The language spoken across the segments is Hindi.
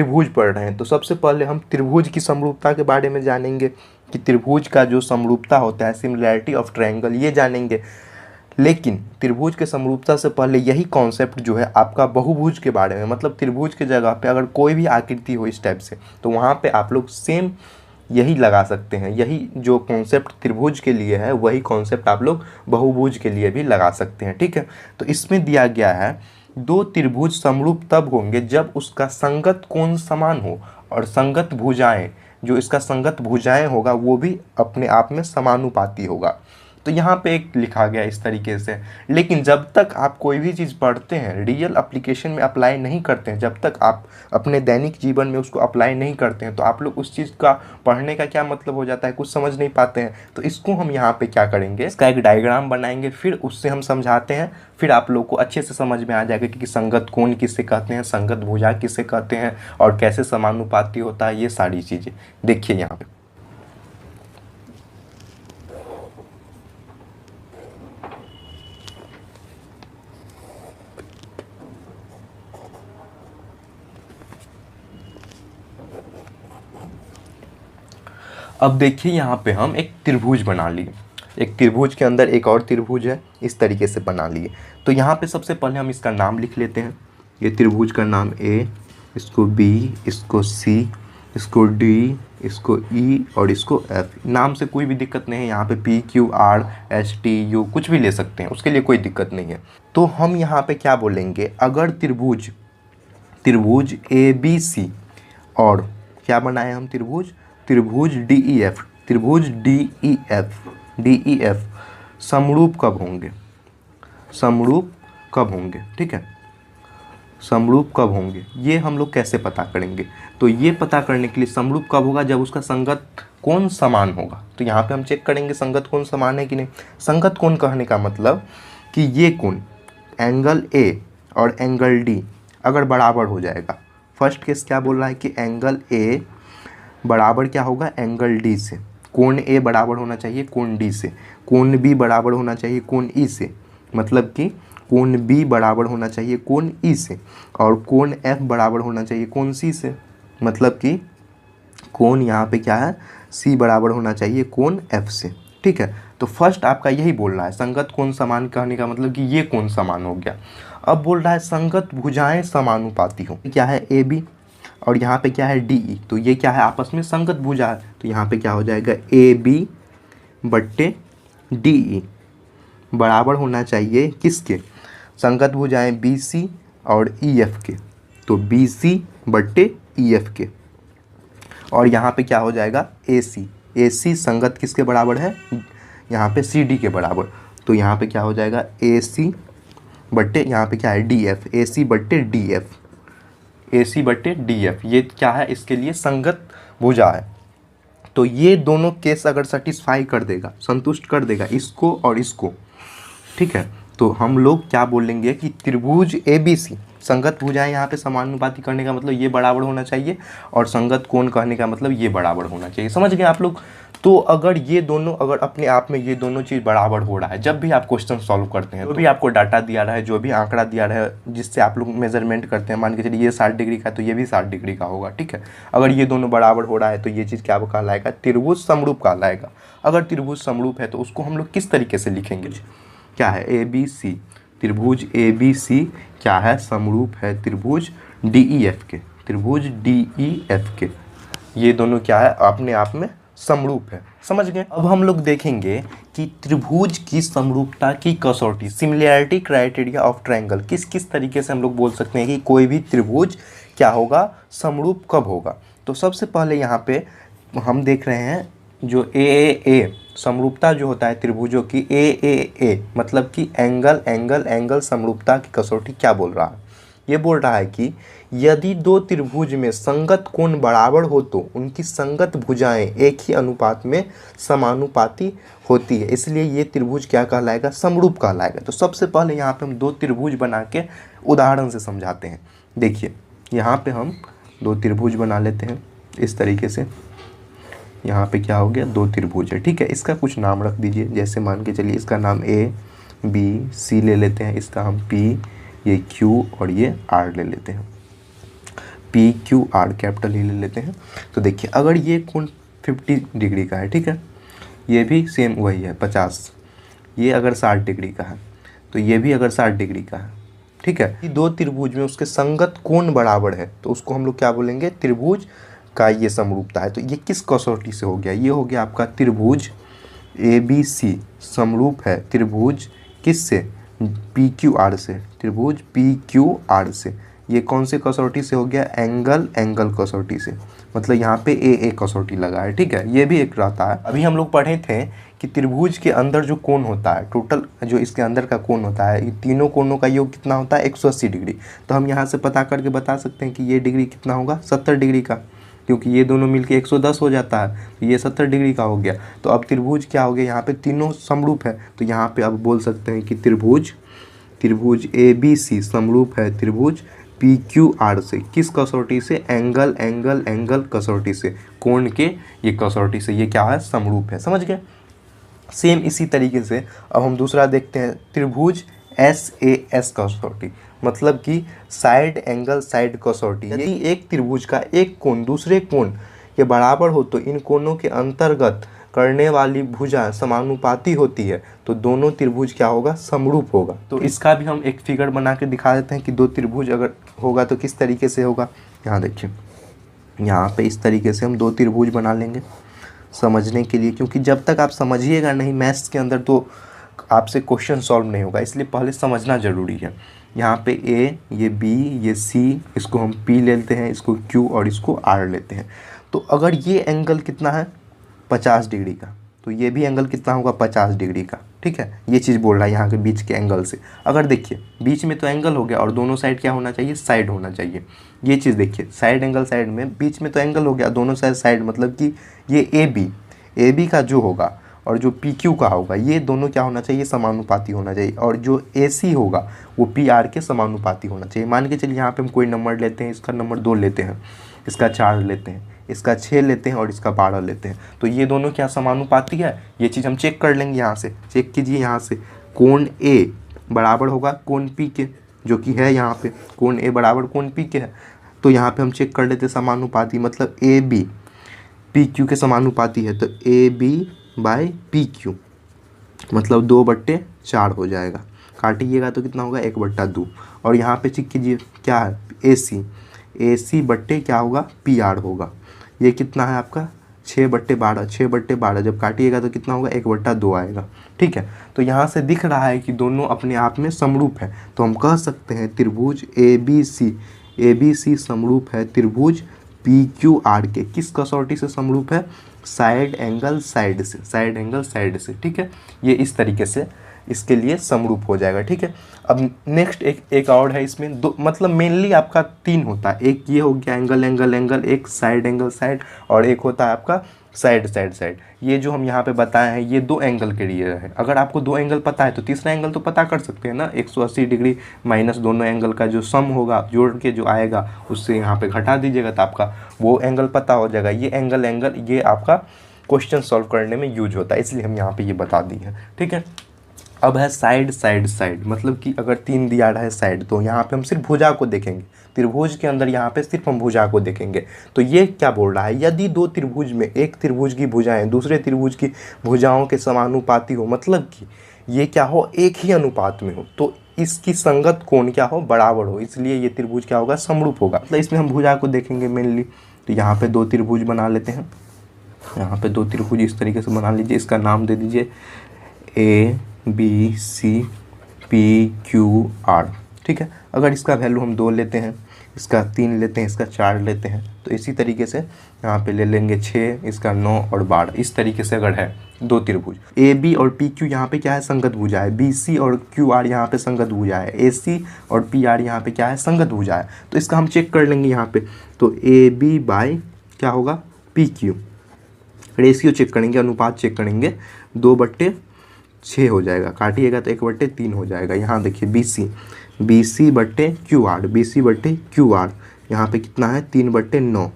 त्रिभुज पढ़ रहे हैं तो सबसे पहले हम त्रिभुज की समरूपता के बारे में जानेंगे कि त्रिभुज का जो समरूपता होता है, सिमिलैरिटी ऑफ ट्रायंगल, ये जानेंगे। लेकिन त्रिभुज के समरूपता से पहले यही कॉन्सेप्ट जो है आपका बहुभुज के बारे में, मतलब त्रिभुज की जगह पे अगर कोई भी आकृति हो इस टाइप से तो वहाँ पे आप लोग सेम यही लगा सकते हैं। यही जो कॉन्सेप्ट त्रिभुज के लिए है वही कॉन्सेप्ट आप लोग बहुभुज के लिए भी लगा सकते हैं, ठीक है। तो इसमें दिया गया है दो त्रिभुज समरूप तब होंगे जब उसका संगत कोण समान हो और संगत भुजाएं, जो इसका संगत भुजाएं होगा वो भी अपने आप में समानुपाती होगा। तो यहाँ पे एक लिखा गया इस तरीके से। लेकिन जब तक आप कोई भी चीज़ पढ़ते हैं, रियल एप्लीकेशन में अप्लाई नहीं करते हैं, जब तक आप अपने दैनिक जीवन में उसको अप्लाई नहीं करते हैं तो आप लोग उस चीज़ का पढ़ने का क्या मतलब हो जाता है, कुछ समझ नहीं पाते हैं। तो इसको हम यहाँ पे क्या करेंगे, इसका एक डायग्राम बनाएंगे, फिर उससे हम समझाते हैं, फिर आप लोग को अच्छे से समझ में आ जाएगा कि संगत कोण किसे कहते हैं, संगत भुजा किसे कहते हैं और कैसे समानुपाती होता है, ये सारी चीज़ें देखिए यहाँ पे। अब देखिए यहाँ पे हम एक त्रिभुज बना लिए, एक त्रिभुज के अंदर एक और त्रिभुज है, इस तरीके से बना लिए। तो यहाँ पे सबसे पहले हम इसका नाम लिख लेते हैं। ये त्रिभुज का नाम ए, इसको बी, इसको सी, इसको डी, इसको ई और इसको एफ। नाम से कोई भी दिक्कत नहीं है, यहाँ पे P Q R S T U कुछ भी ले सकते हैं, उसके लिए कोई दिक्कत नहीं है। तो हम यहाँ पे क्या बोलेंगे, अगर त्रिभुज ए बी सी और क्या बनाए हम त्रिभुज डी ई एफ समरूप कब होंगे, ठीक है। समरूप कब होंगे ये हम लोग कैसे पता करेंगे, तो ये पता करने के लिए समरूप कब होगा, जब उसका संगत कोण समान होगा। तो यहाँ पे हम चेक करेंगे संगत कोण समान है कि नहीं। संगत कोण कहने का मतलब कि ये कोण एंगल ए और एंगल डी अगर बराबर हो जाएगा। फर्स्ट केस क्या बोल रहा है कि एंगल ए बराबर क्या होगा, एंगल डी से। कोण ए बराबर होना चाहिए कोण डी से, कोण बी बराबर होना चाहिए कोण ई से, मतलब कि कोण बी बराबर होना चाहिए कोण ई से, और कोण एफ बराबर होना चाहिए कोण सी से, मतलब कि कोण यहाँ पे क्या है, सी बराबर होना चाहिए कोण एफ से, ठीक है। तो फर्स्ट आपका यही बोल रहा है संगत कोण समान कहने का मतलब कि ये कोण समान हो गया। अब बोल रहा है संगत भुजाएं समानुपाती हो, क्या है ए बी और यहाँ पे क्या है डी ई, तो ये क्या है आपस में संगत भुजा है। तो यहाँ पे क्या हो जाएगा, ए बी बट्टे डी ई बराबर होना चाहिए किसके, संगत भुजाएं बी सी और ई एफ के, तो बी सी बट्टे ई एफ के। और यहाँ पे क्या हो जाएगा, ए सी संगत किसके बराबर है, यहाँ पे सी डी के बराबर। तो यहाँ पे क्या हो जाएगा, ए सी बट्टे यहाँ पे क्या है डी एफ, ए सी बट्टे डी एफ, ए सी बट्टे डी एफ, ये क्या है इसके लिए संगत भुजा है। तो ये दोनों केस अगर सेटिस्फाई कर देगा, संतुष्ट कर देगा इसको और इसको, ठीक है, तो हम लोग क्या बोलेंगे कि त्रिभुज ए बी सी संगत भुजाएं यहाँ पे समानुपाती करने का मतलब ये बराबर होना चाहिए और संगत कोण कहने का मतलब ये बराबर होना चाहिए। समझ गए आप लोग। तो अगर ये दोनों, अगर अपने आप में ये दोनों चीज़ बराबर हो रहा है, जब भी आप क्वेश्चन सॉल्व करते हैं, जो भी आपको डाटा दिया रहा है, जो भी आंकड़ा दिया रहा है, जिससे आप लोग मेजरमेंट करते हैं, मान के चलिए ये 60 डिग्री का तो ये भी 60 डिग्री का होगा, ठीक है। अगर ये दोनों बराबर हो रहा है तो ये चीज़ क्या कहलाएगा, त्रिभुज समरूप कहलाएगा। अगर त्रिभुज समरूप है तो उसको हम लोग किस तरीके से लिखेंगे, क्या है ए बी सी, त्रिभुज ए बी सी क्या है, समरूप है त्रिभुज डी ई एफ के, त्रिभुज डी ई एफ के। ये दोनों क्या है, अपने आप में समरूप है। समझ गए। अब हम लोग देखेंगे कि त्रिभुज की समरूपता की कसौटी, सिमिलैरिटी क्राइटेरिया ऑफ ट्रायंगल, किस किस तरीके से हम लोग बोल सकते हैं कि कोई भी त्रिभुज क्या होगा, समरूप कब होगा। तो सबसे पहले यहाँ पे हम देख रहे हैं जो ए समरूपता जो होता है त्रिभुजों की, ए मतलब कि एंगल समरूपता की कसौटी क्या बोल रहा है, ये बोल रहा है कि यदि दो त्रिभुज में संगत कोण बराबर हो तो उनकी संगत भुजाएं एक ही अनुपात में समानुपाती होती है, इसलिए ये त्रिभुज क्या कहलाएगा, समरूप कहलाएगा। तो सबसे पहले यहाँ पे हम दो त्रिभुज बना के उदाहरण से समझाते हैं। देखिए यहाँ पे हम दो त्रिभुज बना लेते हैं इस तरीके से। यहाँ पे क्या हो गया, दो त्रिभुज है, ठीक है। इसका कुछ नाम रख दीजिए, जैसे मान के चलिए इसका नाम ए बी सी ले लेते हैं, इसका हम पी, ये क्यू और ये आर ले लेते हैं। पी क्यू आर, कैपिटल ही ले लेते हैं। तो देखिए अगर ये कोण 50 डिग्री का है, ठीक है, ये भी सेम वही है 50, ये अगर 60 डिग्री का है तो ये भी अगर 60 डिग्री का है, ठीक है। ये दो त्रिभुज में उसके संगत कोण बराबर है तो उसको हम लोग क्या बोलेंगे, त्रिभुज का ये समरूपता है। तो ये किस कसौटी से हो गया, ये हो गया आपका त्रिभुज ABC समरूप है त्रिभुज किससे, PQR से, त्रिभुज PQR से। ये कौन से कसौटी से हो गया, एंगल कसौटी से, मतलब यहाँ पे ए कसौटी लगा है, ठीक है। ये भी एक रहता है। अभी हम लोग पढ़े थे कि त्रिभुज के अंदर जो कोण होता है, टोटल जो इसके अंदर का कोण होता है, ये तीनों कोणों का योग कितना होता है, 180 डिग्री। तो हम यहाँ से पता करके बता सकते हैं कि ये डिग्री कितना होगा, 70 डिग्री का, क्योंकि ये दोनों मिलके 110 हो जाता है, तो ये 70 डिग्री का हो गया। तो अब त्रिभुज क्या हो गया, यहाँ पे तीनों समरूप है, तो यहाँ पे अब बोल सकते हैं कि त्रिभुज ABC समरूप है त्रिभुज PQR से। किस कसौटी से, एंगल कसौटी से, कोण के ये कसौटी से ये क्या है, समरूप है। समझ गए। सेम इसी तरीके से अब हम दूसरा देखते हैं, त्रिभुज SAS कसौटी, मतलब कि साइड एंगल साइड कसौटी। यदि एक त्रिभुज का एक कोण दूसरे कोण के बराबर हो तो इन कोणों के अंतर्गत करने वाली भुजा समानुपाती होती है, तो दोनों त्रिभुज क्या होगा, समरूप होगा। तो इसका भी हम एक फिगर बना के दिखा देते हैं कि दो त्रिभुज अगर होगा तो किस तरीके से होगा। यहाँ देखिए, यहाँ पे इस तरीके से हम दो त्रिभुज बना लेंगे समझने के लिए, क्योंकि जब तक आप समझिएगा नहीं मैथ्स के अंदर तो आपसे क्वेश्चन सॉल्व नहीं होगा, इसलिए पहले समझना ज़रूरी है। यहाँ पे A, ये B, ये C, इसको हम P लेते हैं, इसको Q और इसको R लेते हैं। तो अगर ये एंगल कितना है, 50 डिग्री का, तो ये भी एंगल कितना होगा, 50 डिग्री का, ठीक है। ये चीज़ बोल रहा है यहाँ के बीच के एंगल से। अगर देखिए बीच में तो एंगल हो गया और दोनों साइड क्या होना चाहिए, साइड होना चाहिए। ये चीज़ देखिए, साइड एंगल साइड में, बीच में तो एंगल हो गया, दोनों साइड मतलब कि ये AB का जो होगा और जो PQ का होगा, ये दोनों क्या होना चाहिए, समानुपाती होना चाहिए। और जो AC होगा वो PR के समानुपाती होना चाहिए। मान के चलिए यहाँ पे हम कोई नंबर लेते हैं, इसका नंबर 2 लेते हैं, इसका 4 लेते हैं, इसका 6 लेते हैं और इसका 12 लेते हैं, तो ये दोनों क्या समानुपाती है, ये चीज़ हम चेक कर लेंगे। यहाँ से चेक कीजिए, यहाँ से कोण A बराबर होगा कोण P के, जो कि है यहाँ पे कोण A बराबर कोण P के है। तो यहाँ पे हम चेक कर लेते समानुपाती, मतलब AB PQ के समानुपाती है, तो AB बाय PQ मतलब 2/4 हो जाएगा। काटिएगा तो कितना होगा, 1/2। और यहाँ पे चेक कीजिए क्या है, AC बट्टे क्या होगा, PR होगा। ये कितना है आपका, 6/12 जब काटिएगा तो कितना होगा, 1/2 आएगा, ठीक है। तो यहाँ से दिख रहा है कि दोनों अपने आप में समरूप है, तो हम कह सकते हैं त्रिभुज ABC समरूप है त्रिभुज PQR के। किस कसौटी से समरूप है, साइड एंगल साइड से, ठीक है। ये इस तरीके से इसके लिए समरूप हो जाएगा, ठीक है। अब नेक्स्ट एक और है, इसमें दो, मतलब मेनली आपका 3 होता है। एक ये हो गया एंगल, एक साइड एंगल साइड, और एक होता है आपका साइड। ये जो हम यहाँ पे बताए हैं ये 2 एंगल के लिए है। अगर आपको 2 एंगल पता है तो तीसरा एंगल तो पता कर सकते हैं ना, 180 डिग्री माइनस दोनों एंगल का जो सम होगा, जोड़ के जो आएगा उससे यहाँ पे घटा दीजिएगा तो आपका वो एंगल पता हो जाएगा। ये एंगल ये आपका क्वेश्चन सॉल्व करने में यूज होता है, इसलिए हम यहाँ पे ये बता दिए हैं, ठीक है। अब है साइड, मतलब कि अगर 3 दिया रहा है साइड, तो यहाँ पे हम सिर्फ भुजा को देखेंगे। त्रिभुज के अंदर यहाँ पे सिर्फ हम भुजा को देखेंगे। तो ये क्या बोल रहा है, यदि दो त्रिभुज में एक त्रिभुज की भुजाएं दूसरे त्रिभुज की भुजाओं के समानुपाती हो, मतलब कि ये क्या हो, एक ही अनुपात में हो, तो इसकी संगत कोण क्या हो, बराबर हो, इसलिए ये त्रिभुज क्या होगा, समरूप होगा। मतलब इसमें हम भुजा को देखेंगे मेनली। तो यहाँ पे 2 त्रिभुज बना लेते हैं। यहाँ पे 2 त्रिभुज इस तरीके से बना लीजिए। इसका नाम दे दीजिए ABCPQR, ठीक है। अगर इसका वैल्यू हम 2 लेते हैं, इसका 3 लेते हैं, इसका 4 लेते हैं, तो इसी तरीके से यहाँ पे ले लेंगे 6, इसका 9 और 12। इस तरीके से अगर है 2 त्रिभुज, AB और PQ यहाँ पे क्या है, संगत भुजा है। BC और QR यहाँ पे संगत भुजा है। AC और PR यहाँ पे क्या है, संगत भुजा है। तो इसका हम चेक कर लेंगे यहाँ पे। तो AB बाय क्या होगा, PQ, रेशियो चेक करेंगे, अनुपात चेक करेंगे, 2/6 हो जाएगा। काटिएगा तो 1/3 हो जाएगा। यहाँ देखिए BC/QR, यहाँ पे कितना है, 3/9,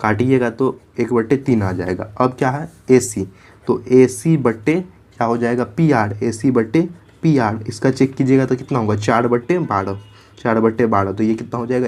काटिएगा तो 1/3 आ जाएगा। अब क्या है, AC, तो AC बट्टे क्या हो जाएगा, PR, इसका चेक कीजिएगा तो कितना होगा, 4/12, तो ये कितना हो जाएगा,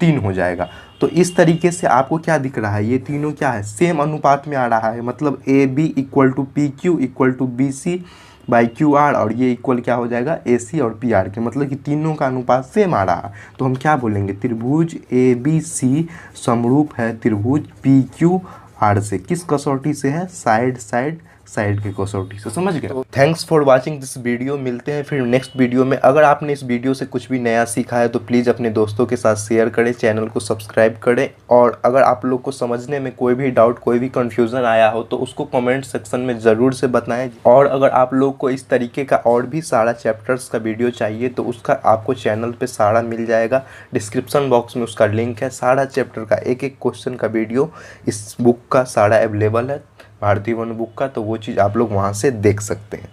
3 हो जाएगा। तो इस तरीके से आपको क्या दिख रहा है, ये तीनों क्या है, सेम अनुपात में आ रहा है। मतलब A B equal to P Q equal to B C by Q R, और ये इक्वल क्या हो जाएगा ए सी और पी आर के, मतलब कि तीनों का अनुपात सेम आ रहा है। तो हम क्या बोलेंगे, त्रिभुज ए बी सी समरूप है त्रिभुज पी क्यू आर से। किस कसौटी से है, साइड साइड साइड की कसौटी से। समझ गए। तो thanks for watching this video. मिलते हैं फिर नेक्स्ट वीडियो में। अगर आपने इस वीडियो से कुछ भी नया सीखा है तो प्लीज़ अपने दोस्तों के साथ शेयर करें, चैनल को सब्सक्राइब करें, और अगर आप लोग को समझने में कोई भी डाउट, कोई भी कन्फ्यूज़न आया हो तो उसको कमेंट सेक्शन में ज़रूर से बताएं। और अगर आप लोग को इस तरीके का और भी सारा चैप्टर्स का वीडियो चाहिए तो उसका आपको चैनल पर सारा मिल जाएगा। डिस्क्रिप्शन बॉक्स में उसका लिंक है। सारा चैप्टर का एक एक क्वेश्चन का वीडियो इस बुक का सारा अवेलेबल है, भारतीय वन बुक का। तो वो चीज़ आप लोग वहाँ से देख सकते हैं।